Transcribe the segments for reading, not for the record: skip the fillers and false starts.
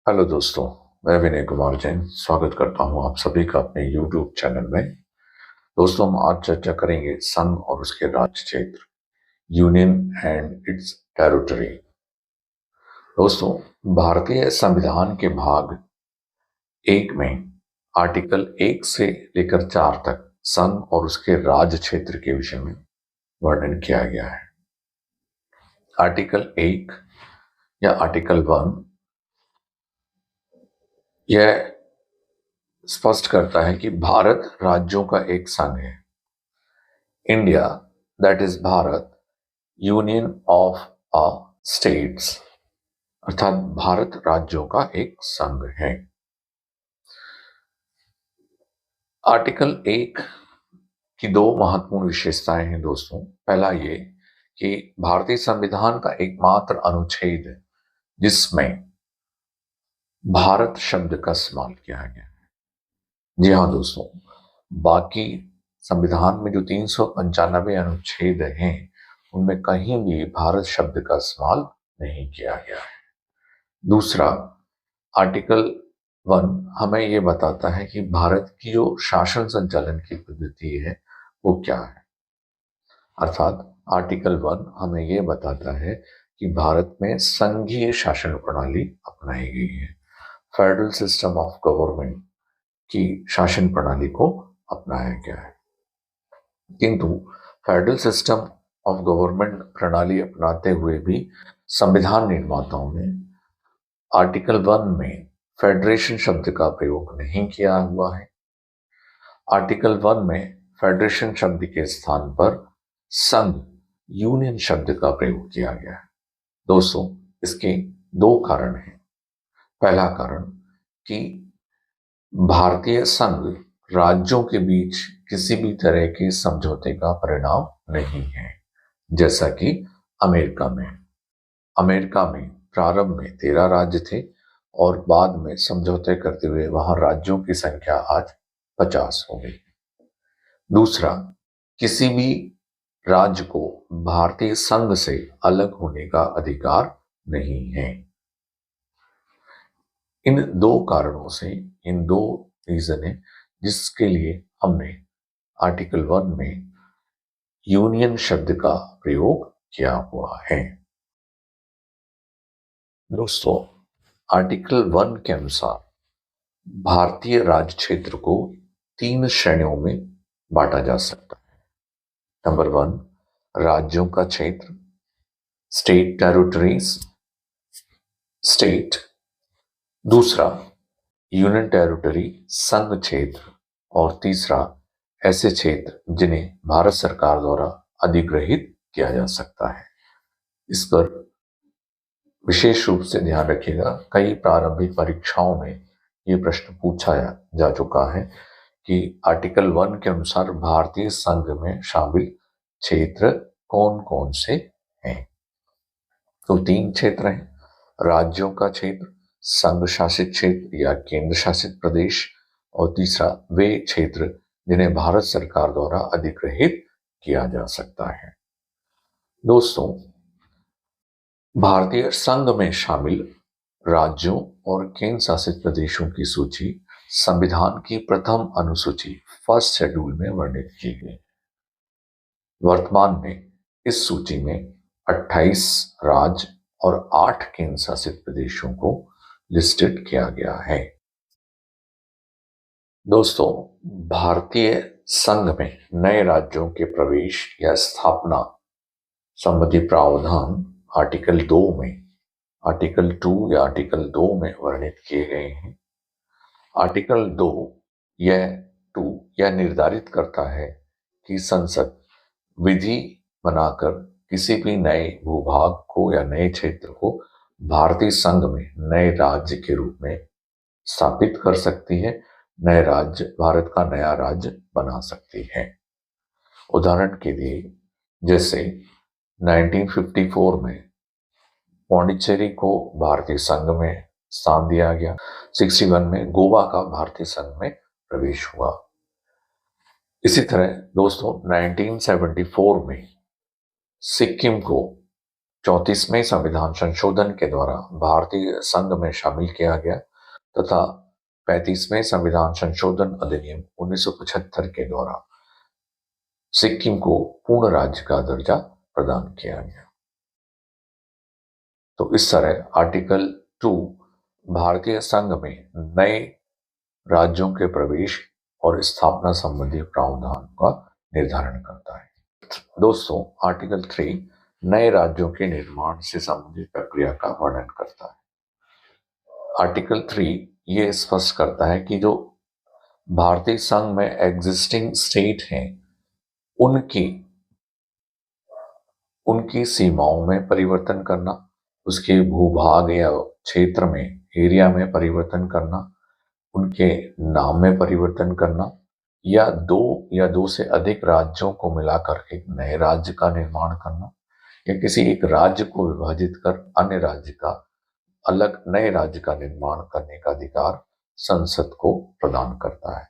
Hello दोस्तों, मैं विनय कुमार जैन स्वागत करता हूं आप सभी का अपने YouTube चैनल में। दोस्तों, हम आज चर्चा करेंगे संघ और उसके राज्य क्षेत्र, यूनियन एंड इट्स टेरिटरी। दोस्तों, भारतीय संविधान के भाग 1 में आर्टिकल 1 से लेकर 4 तक संघ और उसके राज्य क्षेत्र के विषय में वर्णन किया गया है। आर्टिकल 1 या आर्टिकल 1 यह स्पष्ट करता है कि भारत राज्यों का एक संघ है। India, that is Bharat, union of a states, अर्थात भारत राज्यों का एक संघ है। आर्टिकल 1 की दो महत्वपूर्ण विशेषताएं हैं दोस्तों। पहला ये कि भारतीय संविधान का एकमात्र अनुच्छेद है जिसमें भारत शब्द का इस्तेमाल किया गया है। जी हाँ दोस्तों, बाकी संविधान में जो 395 अनुच्छेद हैं उनमें कहीं भी भारत शब्द का इस्तेमाल नहीं किया गया है। दूसरा, आर्टिकल 1 हमें यह बताता है कि भारत की जो शासन संचालन की पद्धति है वो क्या है। अर्थात आर्टिकल 1 हमें यह बताता है कि भारत में संघीय शासन प्रणाली अपनाई गई है। फेडरल सिस्टम ऑफ गवर्नमेंट की शासन प्रणाली को अपनाया गया है। किंतु फेडरल सिस्टम ऑफ गवर्नमेंट प्रणाली अपनाते हुए भी संविधान निर्माताओं ने आर्टिकल 1 में फेडरेशन शब्द का प्रयोग नहीं किया हुआ है। आर्टिकल 1 में फेडरेशन शब्द के स्थान पर संघ, यूनियन शब्द का प्रयोग किया गया है। दोस्तों, इसके दो कारण हैं। पहला कारण कि भारतीय संघ राज्यों के बीच किसी भी तरह के समझौते का परिणाम नहीं है, जैसा कि अमेरिका में प्रारंभ में 13 राज्य थे और बाद में समझौते करते हुए वहां राज्यों की संख्या आज 50 हो गई। दूसरा, किसी भी राज्य को भारतीय संघ से अलग होने का अधिकार नहीं है। इन दो कारणों से, इन दो रीजन है जिसके लिए हमने आर्टिकल 1 में यूनियन शब्द का प्रयोग किया हुआ है। दोस्तों, आर्टिकल 1 के अनुसार भारतीय राज्य क्षेत्र को 3 श्रेणियों में बांटा जा सकता है। नंबर 1, राज्यों का क्षेत्र, स्टेट टेरिटरीज, स्टेट। दूसरा, यूनियन टेरिटरी, संघ क्षेत्र। और तीसरा, ऐसे क्षेत्र जिन्हें भारत सरकार द्वारा अधिग्रहित किया जा सकता है। इस पर विशेष रूप से ध्यान रखिएगा, कई प्रारंभिक परीक्षाओं में ये प्रश्न पूछा जा चुका है कि आर्टिकल 1 के अनुसार भारतीय संघ में शामिल क्षेत्र कौन कौन से हैं। तो 3 क्षेत्र हैं, राज्यों का क्षेत्र, संघ शासित क्षेत्र या केंद्र शासित प्रदेश, और तीसरा वे क्षेत्र जिन्हें भारत सरकार द्वारा अधिग्रहित किया जा सकता है। दोस्तों, भारतीय संघ में शामिल राज्यों और केंद्र शासित प्रदेशों की सूची संविधान की प्रथम अनुसूची, फर्स्ट शेड्यूल में वर्णित की गई। वर्तमान में इस सूची में 28 राज्य और 8 केंद्र शासित प्रदेशों को लिस्टेड किया गया है। दोस्तों, भारतीय संघ में नए राज्यों के प्रवेश या स्थापना संबंधी प्रावधान आर्टिकल 2 में, आर्टिकल 2 या आर्टिकल 2 में वर्णित किए गए हैं। आर्टिकल 2 यह निर्धारित करता है कि संसद विधि बनाकर किसी भी नए भूभाग को या नए क्षेत्र को भारतीय संघ में नए राज्य के रूप में स्थापित कर सकती है, नए राज्य, भारत का नया राज्य बना सकती है। उदाहरण के लिए, जैसे 1954 में पौंडीचेरी को भारतीय संघ में स्थान दिया गया, 61 में गोवा का भारतीय संघ में प्रवेश हुआ। इसी तरह दोस्तों, 1974 में सिक्किम को 34वें संविधान संशोधन के द्वारा भारतीय संघ में शामिल किया गया तथा 35वें संविधान संशोधन अधिनियम 1975 के द्वारा सिक्किम को पूर्ण राज्य का दर्जा प्रदान किया गया। तो इस तरह आर्टिकल 2 भारतीय संघ में नए राज्यों के प्रवेश और स्थापना संबंधी प्रावधान का निर्धारण करता है। दोस्तों, आर्टिकल 3 नए राज्यों के निर्माण से संबंधित प्रक्रिया का वर्णन करता है। आर्टिकल 3 ये स्पष्ट करता है कि जो भारतीय संघ में एग्जिस्टिंग स्टेट हैं उनकी सीमाओं में परिवर्तन करना, उसके भूभाग या क्षेत्र में एरिया में परिवर्तन करना, उनके नाम में परिवर्तन करना या दो से अधिक राज्यों को मिलाकर एक नए राज्य का निर्माण करना या किसी एक राज्य को विभाजित कर अन्य राज्य का अलग नए राज्य का निर्माण करने का अधिकार संसद को प्रदान करता है।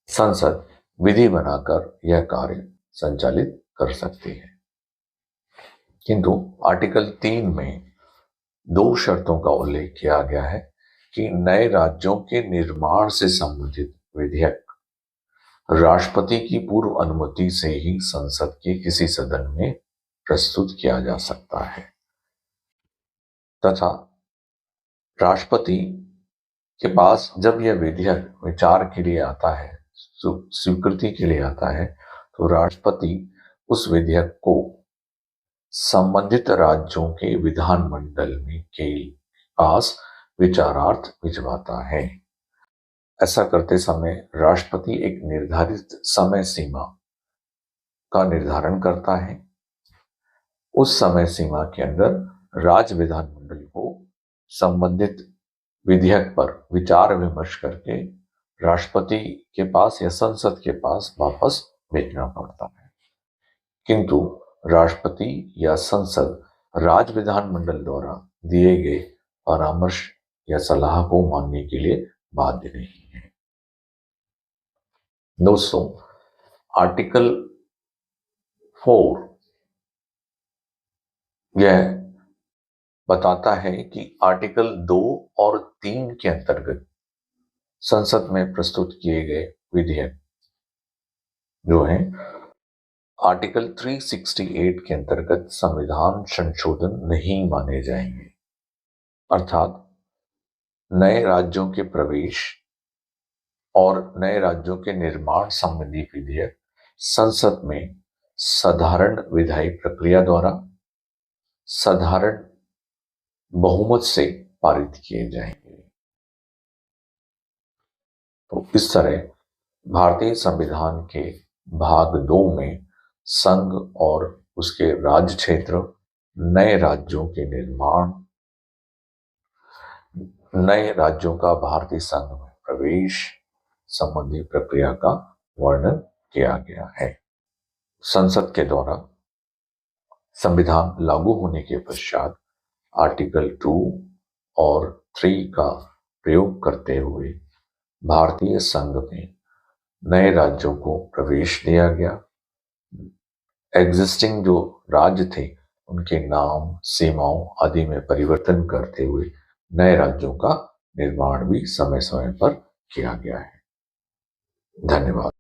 संसद विधि बनाकर यह कार्य संचालित कर सकती है। किंतु आर्टिकल 3 में 2 शर्तों का उल्लेख किया गया है कि नए राज्यों के निर्माण से संबंधित विधेयक राष्ट्रपति की पूर्व अनुमति से ही संसद के किसी सदन में प्रस्तुत किया जा सकता है तथा राष्ट्रपति के पास जब यह विधेयक विचार के लिए आता है, स्वीकृति के लिए आता है, तो राष्ट्रपति उस विधेयक को संबंधित राज्यों के विधानमंडल में के पास विचारार्थ भिजवाता है। ऐसा करते समय राष्ट्रपति एक निर्धारित समय सीमा का निर्धारण करता है। उस समय सीमा के अंदर राज्य विधानमंडल को संबंधित विधेयक पर विचार विमर्श करके राष्ट्रपति के पास या संसद के पास वापस भेजना पड़ता है। किंतु राष्ट्रपति या संसद राज्य विधानमंडल द्वारा दिए गए परामर्श या सलाह को मानने के लिए बाध्य नहीं है। दोस्तों, आर्टिकल 4 यह बताता है कि आर्टिकल 2 और 3 के अंतर्गत संसद में प्रस्तुत किए गए विधेयक जो है आर्टिकल 368 के अंतर्गत संविधान संशोधन नहीं माने जाएंगे। अर्थात नए राज्यों के प्रवेश और नए राज्यों के निर्माण संबंधी विधेयक संसद में साधारण विधायी प्रक्रिया द्वारा साधारण बहुमत से पारित किए जाएंगे। तो इस तरह भारतीय संविधान के भाग 2 में संघ और उसके राज्य क्षेत्र, नए राज्यों के निर्माण, नए राज्यों का भारतीय संघ में प्रवेश संबंधी प्रक्रिया का वर्णन किया गया है। संसद के द्वारा संविधान लागू होने के पश्चात आर्टिकल 2 और 3 का प्रयोग करते हुए भारतीय संघ में नए राज्यों को प्रवेश दिया गया। एग्जिस्टिंग जो राज्य थे उनके नाम, सीमाओं आदि में परिवर्तन करते हुए नए राज्यों का निर्माण भी समय समय पर किया गया है। धन्यवाद।